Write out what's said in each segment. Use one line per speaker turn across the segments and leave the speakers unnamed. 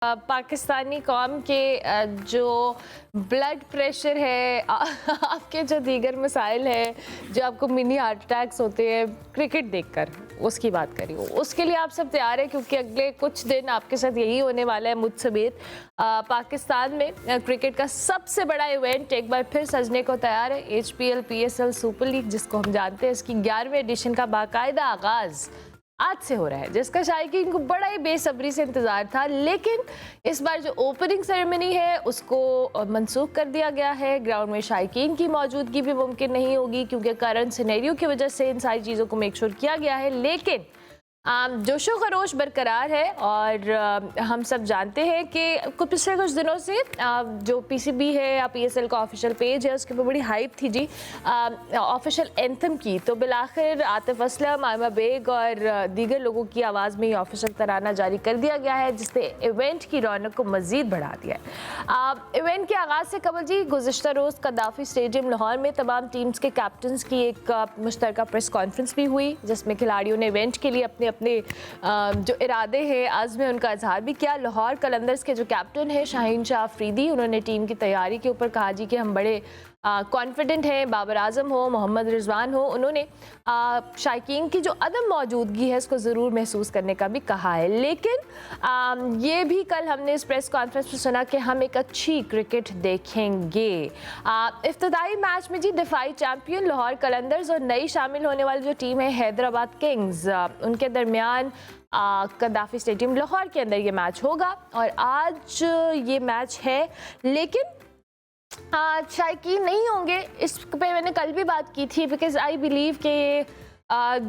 पाकिस्तानी कौम के जो ब्लड प्रेशर है आपके जो दीगर मसाइल हैं जो आपको मिनी हार्ट अटैक्स होते हैं क्रिकेट देखकर उसकी बात करी हूँ उसके लिए आप सब तैयार हैं क्योंकि अगले कुछ दिन आपके साथ यही होने वाला है मुझ समेत पाकिस्तान में क्रिकेट का सबसे बड़ा इवेंट एक बार फिर सजने को तैयार है। HPL PSL सुपर लीग जिसको हम जानते हैं इसकी 11वें एडिशन का बाकायदा आगाज़ आज से हो रहा है जिसका शायकीन को बड़ा ही बेसब्री से इंतजार था, लेकिन इस बार जो ओपनिंग सेरेमनी है उसको मंसूख कर दिया गया है। ग्राउंड में शायकीन की मौजूदगी भी मुमकिन नहीं होगी क्योंकि करंट सिनेरियो की वजह से इन सारी चीज़ों को मेक श्योर किया गया है, लेकिन जोशो खरोश बरकरार है और हम सब जानते हैं कि पिछले कुछ दिनों से जो PCB है या PSL का ऑफिशियल पेज है उसके ऊपर बड़ी हाइप थी जी ऑफिशियल एंथम की। तो बिलाखिर आतिफ असलम, आयमा बेग और दीगर लोगों की आवाज़ में ही ऑफिशियल तराना जारी कर दिया गया है जिसने इवेंट की रौनक को मज़ीद बढ़ा दिया है। इवेंट के आगाज़ से कबल जी गुज़िश्ता रोज़ कद्दाफ़ी स्टेडियम लाहौर में तमाम टीम्स के कैप्टन्स की एक मुश्तरका प्रेस कॉन्फ्रेंस भी हुई जिसमें खिलाड़ियों ने इवेंट के लिए अपने जो इरादे हैं आज़्म उनका इजहार भी किया। लाहौर कलंदर्स के जो कैप्टन है शाहीन शाह अफरीदी, उन्होंने टीम की तैयारी के ऊपर कहा जी कि हम बड़े कॉन्फिडेंट हैं। बाबर आजम हो, मोहम्मद रिजवान हो, उन्होंने शायकीन की जो अदम मौजूदगी है इसको ज़रूर महसूस करने का भी कहा है, लेकिन ये भी कल हमने इस प्रेस कॉन्फ्रेंस में सुना कि हम एक अच्छी क्रिकेट देखेंगे। इफ्तिताई मैच में जी दिफाई चैम्पियन लाहौर कलंदर्स और नई शामिल होने वाली जो टीम है हैदराबाद किंग्स उनके दरमियान कद्दाफ़ी स्टेडियम लाहौर के अंदर ये मैच होगा और आज ये मैच है, लेकिन शायकीन नहीं होंगे। इस पे मैंने कल भी बात की थी बिकॉज आई बिलीव कि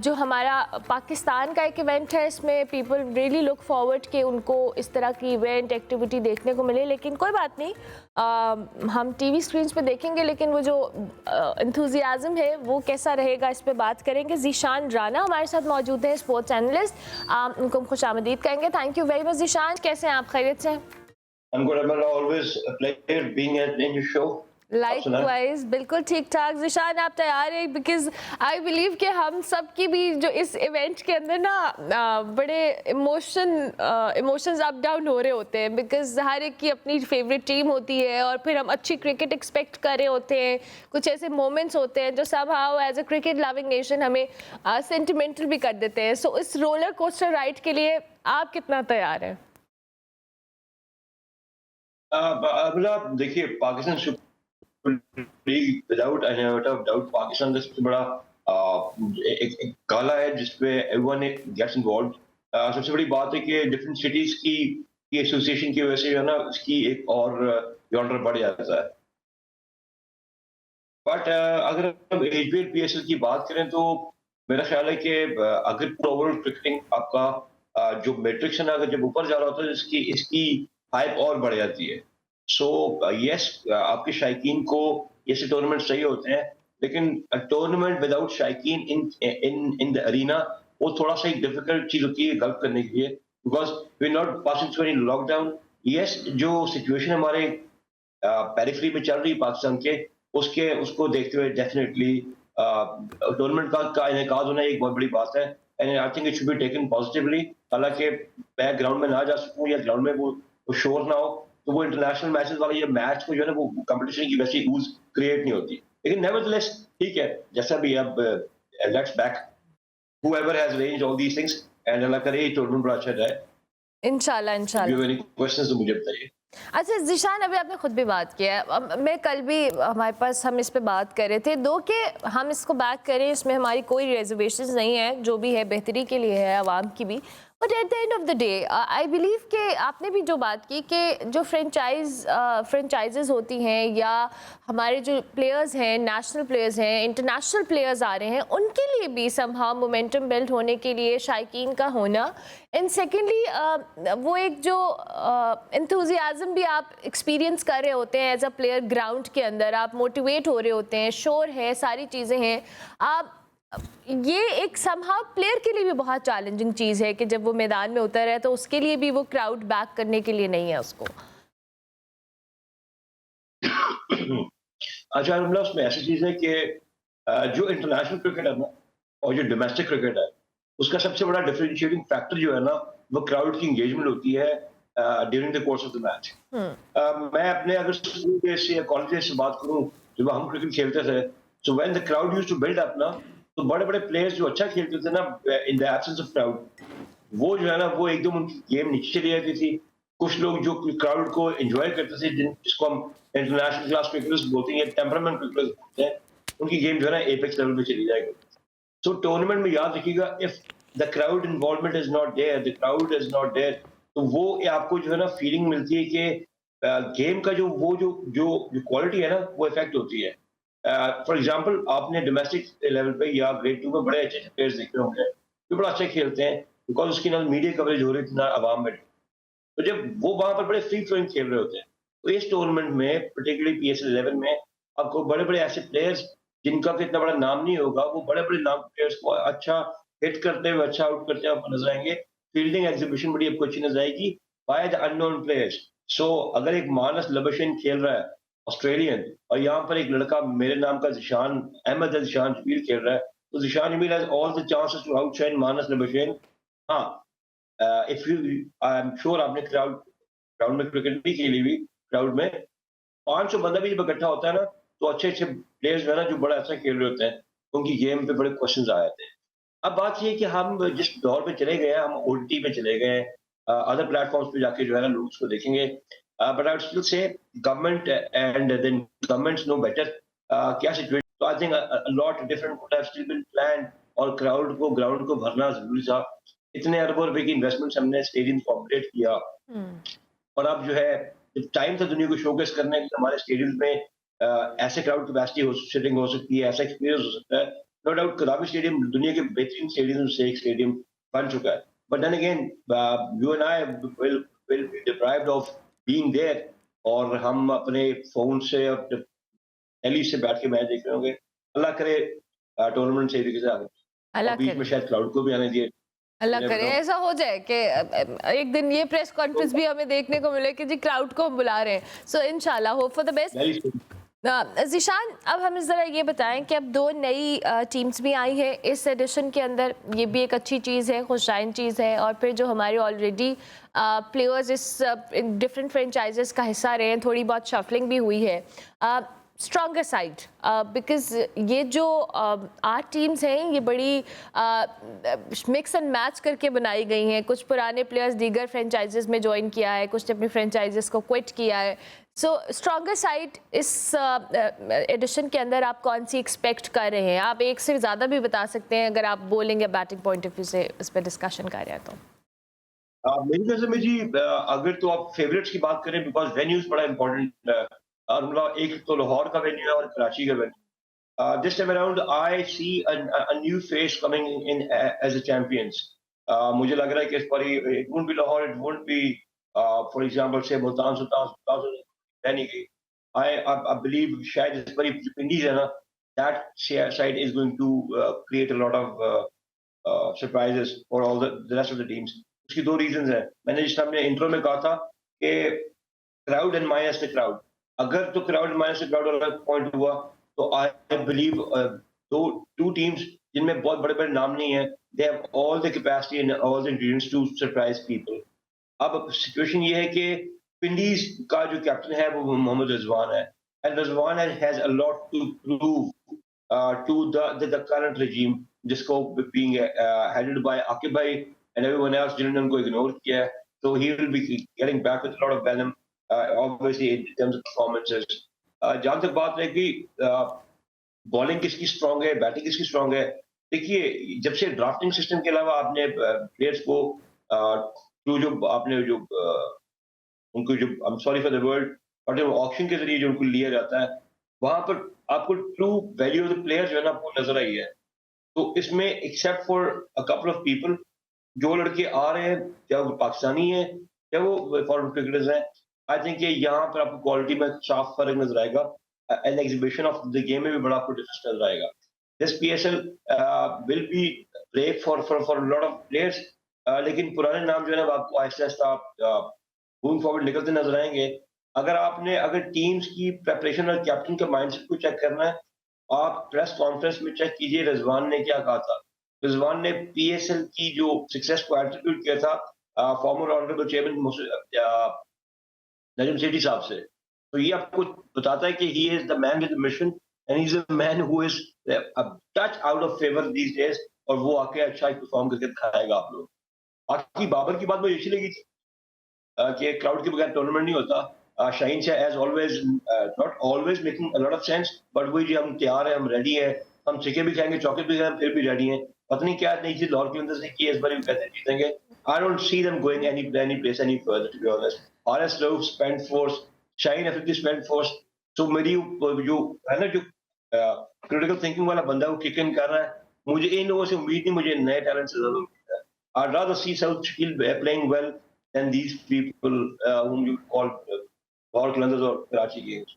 जो हमारा पाकिस्तान का एक इवेंट है इसमें पीपल रियली लुक फॉरवर्ड कि उनको इस तरह की इवेंट एक्टिविटी देखने को मिले, लेकिन कोई बात नहीं, हम टीवी स्क्रीन्स पे देखेंगे, लेकिन वो जो इंथुजियाज़म है वो कैसा रहेगा इस पे बात करेंगे। ज़ीशान राना हमारे साथ मौजूद है, स्पोर्ट्स एनालिस्ट, उनको हम खुश आमदीद कहेंगे। Thank you very much Zeeshan, कैसे हैं आप? खैरियत से?
I'm good, Amala. Always a pleasure being in your show.
Likewise बिल्कुल ठीक ठाक। ज़ीशान आप तैयार है? बिकॉज आई बिलीव कि हम सब की भी जो इस इवेंट के अंदर ना बड़े इमोशंस अप डाउन हो रहे होते हैं बिकॉज हर एक की अपनी फेवरेट टीम होती है और फिर हम अच्छी क्रिकेट एक्सपेक्ट कर रहे होते हैं। कुछ ऐसे मोमेंट्स होते हैं जो somehow as a cricket loving nation हमें सेंटिमेंटल भी कर देते हैं। सो इस रोलर कोस्टर राइड के लिए आप कितना तैयार हैं?
देखिए, Pakistan without any doubt Pakistan का सबसे बड़ा एक गाला है जिसपे एवरीवन गेट्स इन्वॉल्व्ड। सबसे बड़ी बात है कि डिफरेंट सिटीज की एसोसिएशन की वजह से जो है ना उसकी एक और जॉनर बढ़ जाता है। बट अगर हम HPL PSL की बात करें तो मेरा ख्याल है कि अगर ओवरऑल क्रिकेटिंग आपका जो मैट्रिक्स है ना अगर जब ऊपर जा रहा होता है इसकी इसकी हाइप और बढ़ जाती है। सो यस, आपके शायकीन को ऐसे टूर्नामेंट चाहिए होते हैं, लेकिन टूर्नामेंट विदाउट शायकीन in in in the arena वो थोड़ा सा एक डिफिकल्ट चीज होती है गल्फ करने के लिए, because we are not passing through any lockdown. Yes, जो सिचुएशन हमारे पेरिफेरी में चल रही है पाकिस्तान के उसको देखते हुए डेफिनेटली टूर्नामेंट का इनेकाद होना एक बहुत बड़ी बात है and I think it should be taken positively. हालांकि मैं ग्राउंड में ना जा सकूं या ग्राउंड में वो शोर ना हो तो वो इंटरनेशनल मैचेस वाला ये मैच को जो है ना वो कंपटीशन की वैसी ऊज क्रिएट नहीं होती, लेकिन नेवरदलेस ठीक है जैसा भी अब let's back whoever has arranged all these things and अल्लाह करे टूर्नामेंट बड़ा अच्छा जाए
इंशाल्लाह इंशाल्लाह।
एनी क्वेश्चंस तो मुझे बताइए।
अच्छा ज़ीशान, अभी आपने खुद भी बात किया है, मैं कल भी हमारे पास हम इस पे बात कर रहे थे दो कि हम इसको बैक करें, इसमें हमारी कोई रिजर्वेशंस नहीं है, जो भी है बेहतरी के लिए है आवाम की भी। But at the end of the day I believe कि आपने भी जो बात की कि जो फ्रेंचाइजेज़ होती हैं या हमारे जो प्लेयर्स हैं, नेशनल प्लेयर्स हैं, इंटरनेशनल प्लेयर्स आ रहे हैं, उनके लिए भी समहाउ मोमेंटम बिल्ड होने के लिए शायकीन का होना, एंड सेकेंडली वो एक जो इंथुजियाज़म भी आप एक्सपीरियंस कर रहे होते हैं एज अ प्लेयर ग्राउंड के अंदर, आप मोटिवेट हो रहे होते हैं, शोर है, सारी चीज़ें हैं, आप ये एक समहाउ प्लेयर के लिए भी बहुत चैलेंजिंग चीज़ है कि जब वो मैदान में उतर है तो उसके लिए भी वो क्राउड बैक करने के लिए नहीं है उसको।
अच्छा, उसमें ऐसी चीज है कि जो इंटरनेशनल क्रिकेट है ना और जो डोमेस्टिक क्रिकेट है उसका सबसे बड़ा डिफरेंशिएटिंग फैक्टर जो है ना वो क्राउड की एंगेजमेंट होती है। During the course of the match. मैं अपने अगर स्कूल डेज से या कॉलेज डेज से बात करूं, जब हम क्रिकेट खेलते थे, so when the crowd used to build up ना, तो बड़े-बड़े प्लेयर्स जो अच्छा खेलते थे ना, in the absence of crowd, वो जो है ना, वो एकदम उनकी गेम नीचे चली जाती थी। कुछ लोग जो क्राउड को एंजॉय करते थे, जिसको हम इंटरनेशनल क्लास क्रिकेटर्स बोलते हैं, टेम्परामेंट क्रिकेटर्स बोलते हैं, उनकी गेम जो है ना एपेक्स लेवल पे चली जाएगी। सो टूर्नामेंट में याद रखिएगा, if the crowd involvement is not there, the crowd is not there, तो वो आपको जो है ना फीलिंग मिलती है कि गेम का जो क्वालिटी है ना, वो इफेक्ट होती है। फॉर एग्जांपल, आपने डोमेस्टिक लेवल पे या ग्रेड 2 में बड़े अच्छे प्लेयर्स देखे होंगे जो बड़ा अच्छा खेलते हैं, बिकॉज उसकी ना मीडिया कवरेज हो रही थी ना आवाम में। तो जब वो वहां पर बड़े फ्री फ्लोइंग खेल रहे होते हैं, तो इस टूर्नामेंट में पर्टिकुलरली PSL 11 में आपको बड़े बड़े ऐसे प्लेयर्स जिनका कि इतना बड़ा नाम नहीं होगा, वो बड़े बड़े नाम प्लेयर्स को अच्छा हिट करते हुए, अच्छा आउट करते हुए आपको नजर आएंगे। फील्डिंग एग्जीबिशन बड़ी आपको अच्छी नजर आएगी बाय द अननोन प्लेयर्स। सो अगर एक मानस लबशेन खेल रहा है ऑस्ट्रेलियन, और यहाँ पर एक लड़का मेरे नाम का जिशान अहमद है, जिशान जमील खेल रहा है, तो Zeeshan Jamil has all the chances to outshine Marnus Labuschagne. हाँ, if you, I am sure आपने ग्राउंड में क्रिकेट भी खेली हुई, क्राउड में 500 बंदा भी जब इकट्ठा होता है ना, तो अच्छे अच्छे प्लेयर्स जो है ना, जो बड़ा अच्छा खेल रहे होते हैं, उनकी गेम पे बड़े क्वेश्चन आ जाते हैं। अब बात ये है कि हम जिस दौर पे चले गए हैं, हम OTT पे चले गए हैं, अदर प्लेटफॉर्म्स पे जाके जो है ना लोग उसको देखेंगे, but I would still say government and then government's know better क्या सिचुएशन। तो I think lot different would have still been planned, और ग्राउंड को भरना जरूरी था। इतने अरबों रुपए की इन्वेस्टमेंट्स हमने स्टेडियम को अपग्रेड किया, और अब जो है टाइम था दुनिया को शोकेस करने की हमारे स्टेडियम में ऐसे क्राउड कैपेसिटी सिटिंग हो सकती है, ऐसा एक्सपीरियंस हो सकता है। नो डाउट कदाबी स्टेडियम दुनिया के बेहतरीन स्टेडियम से एक स्टेडियम बन चुका है, but then again you and I will be deprived of being there, और हम अपने फोन से और दिल्ली से बैठ के मैच देख रहे होंगे। अल्लाह करे टूर्नामेंट सही तरीके से आगे, और
अल्लाह
बीच
करे,
में शायद क्राउड को भी आने दिए।
अल्लाह करे ऐसा हो जाए कि एक दिन ये प्रेस कॉन्फ्रेंस भी हमें देखने को मिले कि जी क्राउड को हम बुला रहे हैं। सो इंशाल्लाह, hope for the best. Zeeshan, अब हमें ज़रा ये बताएं कि अब 2 नई टीम्स भी आई हैं इस एडिशन के अंदर, ये भी एक अच्छी चीज़ है, खुशाइन चीज़ है, और फिर जो हमारे ऑलरेडी प्लेयर्स इस डिफरेंट फ्रेंचाइजेस का हिस्सा रहे हैं, थोड़ी बहुत शफलिंग भी हुई है। स्ट्रॉन्गर साइड, बिकॉज ये जो 8 टीम्स हैं, ये बड़ी मिक्स एंड मैच करके बनाई गई हैं। कुछ पुराने प्लेयर्स दीगर फ्रेंचाइजेस में ज्वाइन किया है, कुछ ने अपनी फ्रेंचाइजेस को क्विट किया है। सो स्ट्रॉन्गर साइड इस एडिशन के अंदर आप कौन सी एक्सपेक्ट कर रहे हैं? आप एक से ज़्यादा भी बता सकते हैं अगर आप बॉलिंग या बैटिंग पॉइंट ऑफ व्यू से इस पर डिस्कशन कर रहे हैं तो।
मेरी नजर में जी, अगर तो आप फेवरेट्स की बात करें, बिकॉज वेन्यूज बड़ा इंपॉर्टेंट है, और मतलब एक तो लाहौर का वेन्यू है और कराची का venue. This time around I see a new face coming in as a champions. मुझे लग रहा है कि इस बार it won't be Lahore, it won't be for example say Multan सुल्तान रहने की। आई बिलीव शायद इस बार जो पिंडीज है ना, that side is going to create a lot of surprises for all the rest of the teams. उसकी 2 रीजंस हैं। मैंने जिस हमने इंट्रो में कहा था कि crowd and minus the crowd, अगर तो क्राउड माइनस द क्राउड वाला पॉइंट हुआ, तो आई बिलीव टू टीम्स जिनमें बहुत बड़े बड़े नाम नहीं है, they have all the capacity and all the ingredients to surprise people. अब सिचुएशन ये है कि विंडीज का जो कैप्टन है वो मोहम्मद रिजवान है, and Rizwan has a lot to prove to the current regime, जिसको being headed by आकिब भाई and everyone else जिन्होंने उनको इग्नोर किया है, so he will be getting back with a lot of venom, obviously in terms of performances. जहाँ तक बात है कि बॉलिंग किसकी स्ट्रांग है, बैटिंग किसकी स्ट्रांग है, देखिए जब से ड्राफ्टिंग सिस्टम के अलावा आपने प्लेयर्स को थ्रू जो आपने जो उनको जो I am sorry for the word, और जो ऑक्शन के जरिए जो उनको लिया जाता है, वहां पर आपको true value of the player जो है ना आपको नजर आई है। तो इसमें except for a couple of people, जो लड़के आ रहे हैं, चाहे वो पाकिस्तानी है चाहे वो फॉरेन क्रिकेटर्स हैं, आई थिंक ये यहाँ पर आपको क्वालिटी में साफ फर्क नजर आएगा, an exhibition of the game में भी बड़ा आपको डिफरेंस नजर आएगा। This PSL will be break for lot of players, लेकिन पुराने नाम जो है ना आपको आहिस्ता आहिस्ता मूविंग फॉरवर्ड निकलते नजर आएंगे। अगर टीम्स की प्रेपरेशन और कैप्टन के माइंडसेट को चेक करना है, आप प्रेस कॉन्फ्रेंस में चेक कीजिए रिजवान ने क्या कहा था। रिजवान ने PSL की जो सक्सेस को एट्रीब्यूट किया था former honourable chairman Najam Sethi साहब से। तो ये आपको बताता है कि he is the man with mission and he is a man who is touch out of favour these days, और वो आके अच्छा परफॉर्म करके दिखाएगा आप लोग। बाकी बाबर की बात मुझे अच्छी लगी थी कि क्राउड के बगैर टूर्नामेंट नहीं होता। Shaheen Shah as always not always making a lot of sense, but वही जी हम तैयार हैं, हम रेडी हैं, हम चिके भी खाएंगे, चॉकलेट भी खाएंगे, फिर भी रेडी हैं। पता नहीं क्या नई चीज लाहौर कलंदर्स ने की है इस बार, भी कहते हैं जीतेंगे। I don't see them going any place any further, to be honest. Haris Rauf spent force, Shaheen Afridi spent force. तो मेरी जो है ना, जो क्रिटिकल थिंकिंग वाला बंदा वो किक इन कर रहा है, मुझे इन लोगों से उम्मीद नहीं, मुझे नए टैलेंट से ज्यादा उम्मीद है। I'd rather see South Shield playing well than these people whom you call Lahore Qalandars or Karachi Kings.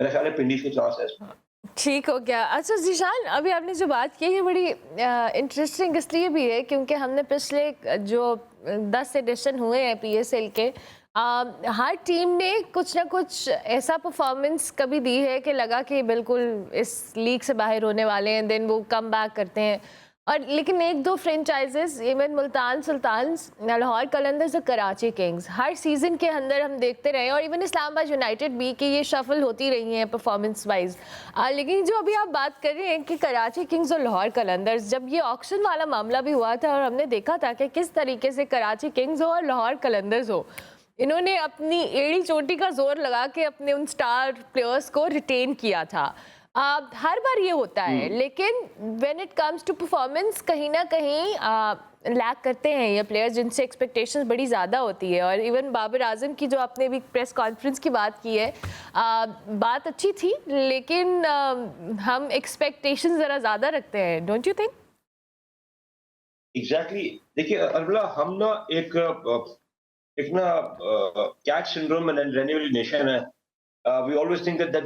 मेरा ख्याल है पिंडीज के चांस है इसमें।
ठीक हो गया। अच्छा जीशान, अभी आपने जो बात की है बड़ी इंटरेस्टिंग इसलिए भी है क्योंकि हमने पिछले जो 10 एडिशन हुए हैं पीएसएल के, हर टीम ने कुछ ना कुछ ऐसा परफॉर्मेंस कभी दी है कि लगा कि बिल्कुल इस लीग से बाहर होने वाले हैं, देन वो कम बैक करते हैं। और लेकिन एक दो फ्रेंचाइजेस, इवन मुल्तान सुल्तान्स, लाहौर कलंदर्स और कराची किंग्स, हर सीज़न के अंदर हम देखते रहे, और इवन इस्लामाबाद यूनाइटेड भी, कि ये शफल होती रही हैं परफॉर्मेंस वाइज। लेकिन जो अभी आप बात कर रहे हैं कि कराची किंग्स और लाहौर कलंदर्स, जब ये ऑक्शन वाला मामला भी हुआ था और हमने देखा था कि किस तरीके से कराची किंग्स हो और लाहौर कलंदर्स हो, इन्होंने अपनी एड़ी चोटी का जोर लगा के अपने उन स्टार प्लेयर्स को रिटेन किया था। हर बार ये होता है, लेकिन when it comes to performance कहीं ना कहीं लैक करते हैं ये प्लेयर्स जिनसे एक्सपेक्टेशंस बड़ी ज़्यादा होती है। और इवन बाबर आजम की जो आपने भी प्रेस कॉन्फ्रेंस की बात की है, बात अच्छी थी, लेकिन हम एक्सपेक्टेशंस ज़रा ज़्यादा रखते हैं, डोंट यू थिंक?
एग्जैक्टली। देखिए अरबला, हम ना एक ना कैट सिंड्रोम में रहने वाली नेशन है। We always think that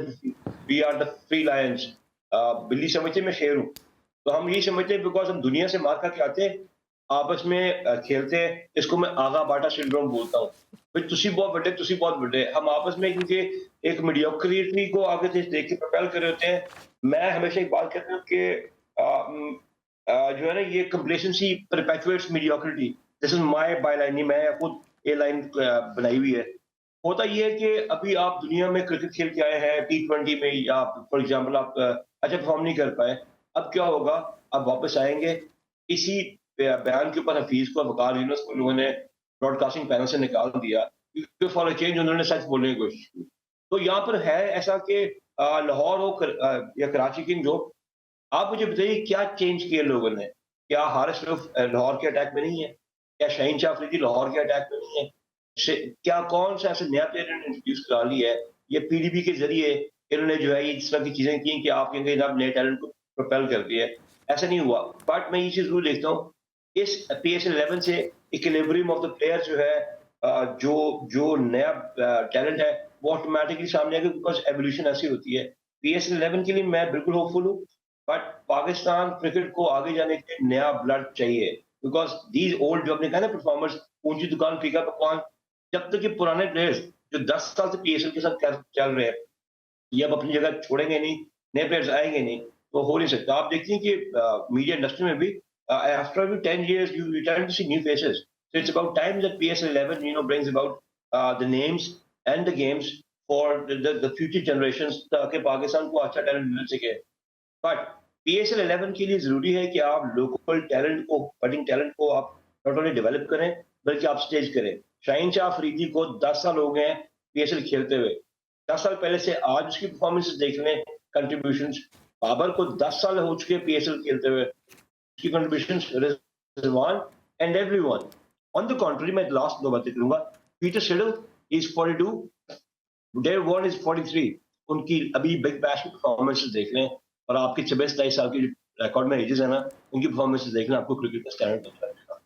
we are the free lions. बिल्ली समझते मैं शेर हूँ, तो हम यही समझते हैं बिकॉज हम दुनिया से मार खा के आते हैं, आपस में खेलते हैं। इसको मैं आगा बाटा सिंड्रोम बोलता हूँ। भाई तुसी बहुत बड़े, हम आपस में क्योंकि एक मीडियोक्रिटी को आगे से देख के प्रोपेल कर रहे होते हैं। मैं हमेशा एक बात कहता हूँ कि जो है ना, ये complacency perpetuates mediocrity. This is my byline, मैं खुद ये लाइन बनाई हुई है। होता ये है कि अभी आप दुनिया में क्रिकेट खेल के आए हैं T20 में, या फॉर एग्जांपल आप अच्छा परफॉर्म नहीं कर पाए, अब क्या होगा? अब वापस आएंगे, इसी बयान के ऊपर हफीज को, वकार यूनुस को लोगों ने ब्रॉडकास्टिंग पैनल से निकाल दिया, फॉर अ चेंज उन्होंने सच बोलने की कोशिश की। तो यहाँ पर है ऐसा कि लाहौर हो या कराची किंग्स हो, आप मुझे बताइए क्या चेंज किया लोगों ने? क्या हारिस रऊफ लाहौर के अटैक में नहीं है? क्या शाहीन शाह अफरीदी लाहौर के अटैक में नहीं है? क्या कौन सा ऐसा नया प्लेयर इंट्रोड्यूस करा लिया है? ये पीडीपी के जरिए इन्होंने जो है ये इस तरह की चीजें की कि आप कहेंगे आप नए टैलेंट को प्रोपेल कर दिया है। ऐसा नहीं हुआ। बट मैं ये चीज जरूर देखता हूँ, इस PSL 11 से इक्विलिब्रियम ऑफ द प्लेयर जो है, जो नया टैलेंट है वो ऑटोमेटिकली सामने आएगा, बिकॉज एवोल्यूशन ऐसी होती है। PSL 11 के लिए मैं बिल्कुल होपफुल हूँ, बट पाकिस्तान क्रिकेट को आगे जाने के लिए नया ब्लड चाहिए, बिकॉज दीज ओल्ड, जो आपने कहा ना परफॉर्मर्स, ऊंची दुकान फीका पकवान, जब तक ये पुराने प्लेयर्स जो 10 साल से PSL के साथ चल रहे हैं, ये अब अपनी जगह छोड़ेंगे नहीं, नए प्लेयर्स आएंगे नहीं, तो हो नहीं सकता। आप देखते हैं कि मीडिया इंडस्ट्री में भी after every 10 years you return to see new faces. So it's about time that PSL 11 brings about the names and the games for the future generations, ताकि पाकिस्तान को अच्छा टैलेंट मिल सके। बट PSL 11 के लिए जरूरी है कि आप लोकल टैलेंट को, बडिंग टैलेंट को आप नॉट ओनली डेवलप करें, बल्कि आप स्टेज करें। शाहीन शाह अफरीदी को 10 साल हो गए हैं PSL खेलते हुए। 10 साल पहले से आज उसकी परफॉर्मेंसेस देख लें, कंट्रीब्यूशंस। बाबर को 10 साल हो चुके हैं PSL खेलते हुए, उसकी contributions, Rizwan and everyone. On the contrary, मैं लास्ट 2 बातें करूंगा। Peter Siddle is 42, Dave Warne is 43। उनकी अभी बिग बैश की परफॉर्मेंसेस देख लें, और आपके 26-27 साल की रिकॉर्ड में एजेस है ना, उनकी परफॉर्मेंसेस देख लें, आपको क्रिकेट का स्टैंडर्ड पता है।